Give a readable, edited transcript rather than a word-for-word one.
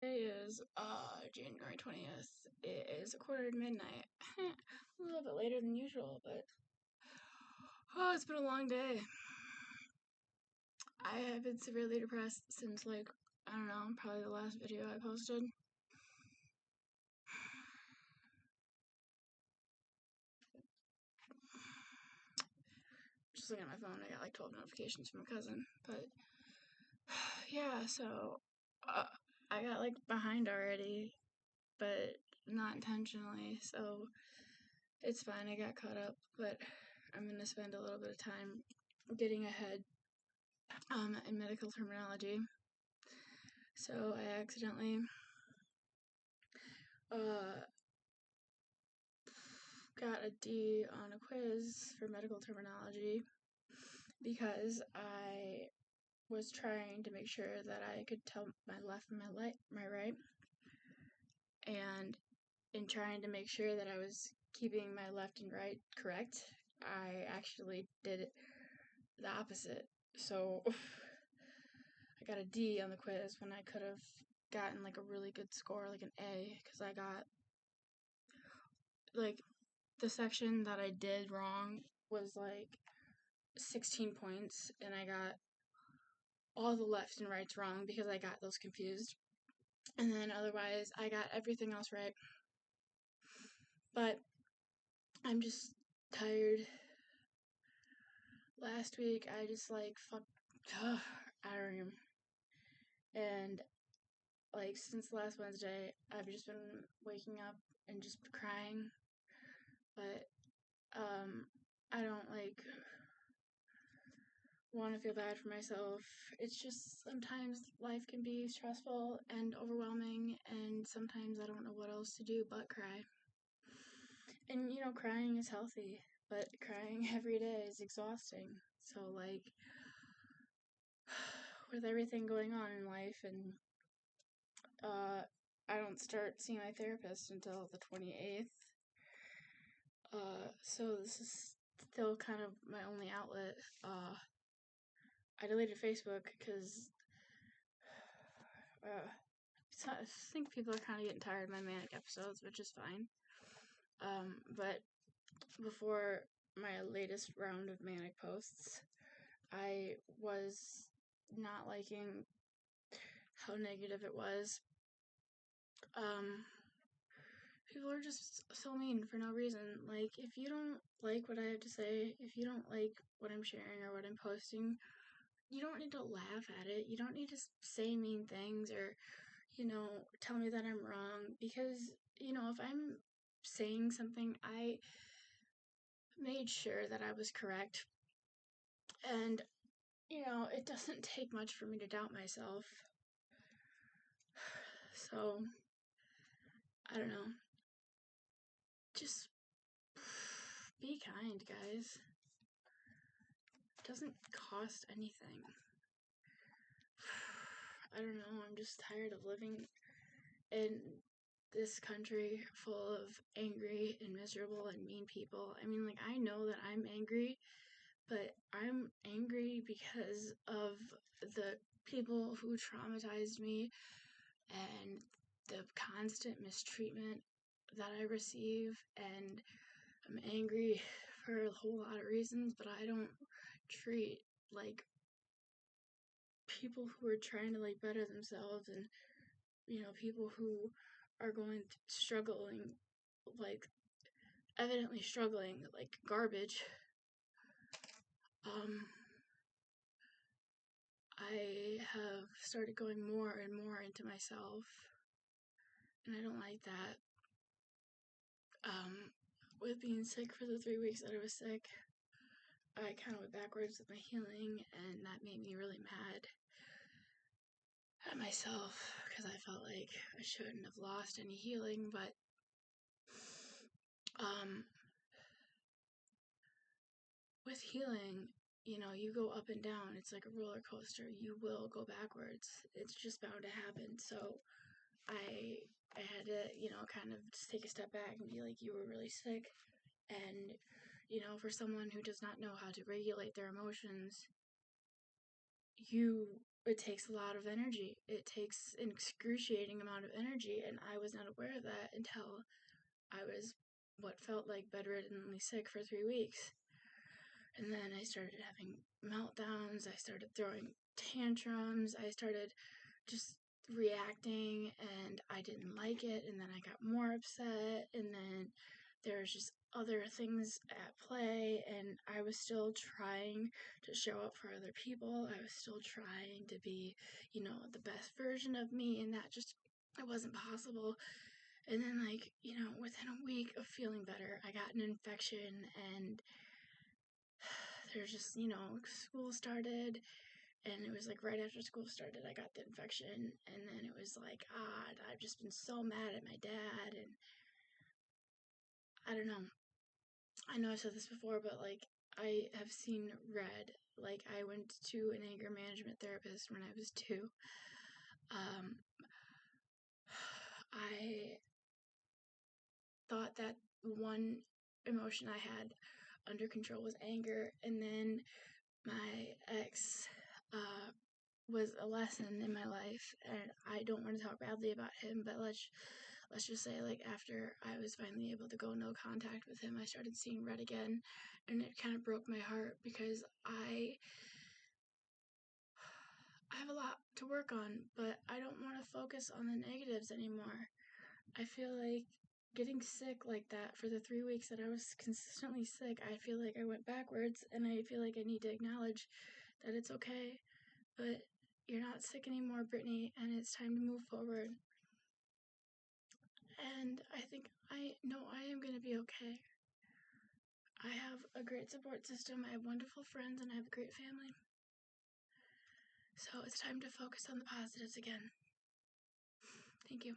Today is January 20th. It is 1:45 a little bit later than usual, but it's been a long day. I have been severely depressed since, like, I don't know, probably the last video I posted. Just looking at my phone, I got like 12 notifications from my cousin, but yeah, so I got like behind already, but not intentionally, so it's fine. I got caught up, but I'm gonna spend a little bit of time getting ahead in medical terminology. So I accidentally got a D on a quiz for medical terminology because I was trying to make sure that I could tell my left from my right, and in trying to make sure that I was keeping my left and right correct, I actually did the opposite. So I got a D on the quiz when I could have gotten like a really good score, like an A, because I got like the section that I did wrong was like 16 points, and I got all the left and rights wrong because I got those confused. And then otherwise, I got everything else right. But I'm just tired. Last week, I just like I don't even. And like since last Wednesday, I've just been waking up and just crying. But I don't like want to feel bad for myself. It's just sometimes life can be stressful and overwhelming, and sometimes I don't know what else to do but cry. And you know, crying is healthy, but crying every day is exhausting. So like with everything going on in life, and I don't start seeing my therapist until the 28th. So this is still kind of my only outlet. I deleted Facebook because I think people are kind of getting tired of my manic episodes, which is fine. But before my latest round of manic posts, I was not liking how negative it was. People are just so mean for no reason. Like, if you don't like what I have to say, if you don't like what I'm sharing or what I'm posting, you don't need to laugh at it. You don't need to say mean things or, you know, tell me that I'm wrong. Because, you know, if I'm saying something, I made sure that I was correct. And, you know, it doesn't take much for me to doubt myself. So, I don't know. Just be kind, guys. It doesn't cost anything. I don't know, I'm just tired of living in this country full of angry and miserable and mean people. I mean, like, I know that I'm angry, but I'm angry because of the people who traumatized me and the constant mistreatment that I receive, and I'm angry for a whole lot of reasons, but I don't treat like people who are trying to like better themselves, and you know, people who are struggling, like evidently struggling, like garbage. I have started going more and more into myself, and I don't like that. With being sick for the 3 weeks that I was sick, I kind of went backwards with my healing, and that made me really mad at myself because I felt like I shouldn't have lost any healing, but with healing, you know, you go up and down. It's like a roller coaster. You will go backwards. It's just bound to happen. So I had to, you know, kind of just take a step back and be like, you were really sick. And, you know, for someone who does not know how to regulate their emotions, you it takes a lot of energy. It takes an excruciating amount of energy, and I was not aware of that until I was what felt like bedriddenly sick for 3 weeks. And then I started having meltdowns, I started throwing tantrums, I started just reacting, and I didn't like it, and then I got more upset, and then there was just other things at play, and I was still trying to show up for other people. I was still trying to be, the best version of me, and that just, it wasn't possible. And then, within a week of feeling better, I got an infection, and there's just, school started, and it was like right after school started, I got the infection, and then it was like, I've just been so mad at my dad, and I don't know. I know I've said this before, but I have seen red. I went to an anger management therapist when I was 2. Um, I thought that one emotion I had under control was anger, and then my ex was a lesson in my life, and I don't want to talk badly about him, but let's just say, after I was finally able to go no contact with him, I started seeing red again, and it kind of broke my heart because I have a lot to work on, but I don't want to focus on the negatives anymore. I feel like getting sick like that for the 3 weeks that I was consistently sick, I feel like I went backwards, and I feel like I need to acknowledge that it's okay, but you're not sick anymore, Brittany, and it's time to move forward. And I think I know I am going to be okay. I have a great support system, I have wonderful friends, and I have a great family. So it's time to focus on the positives again. Thank you.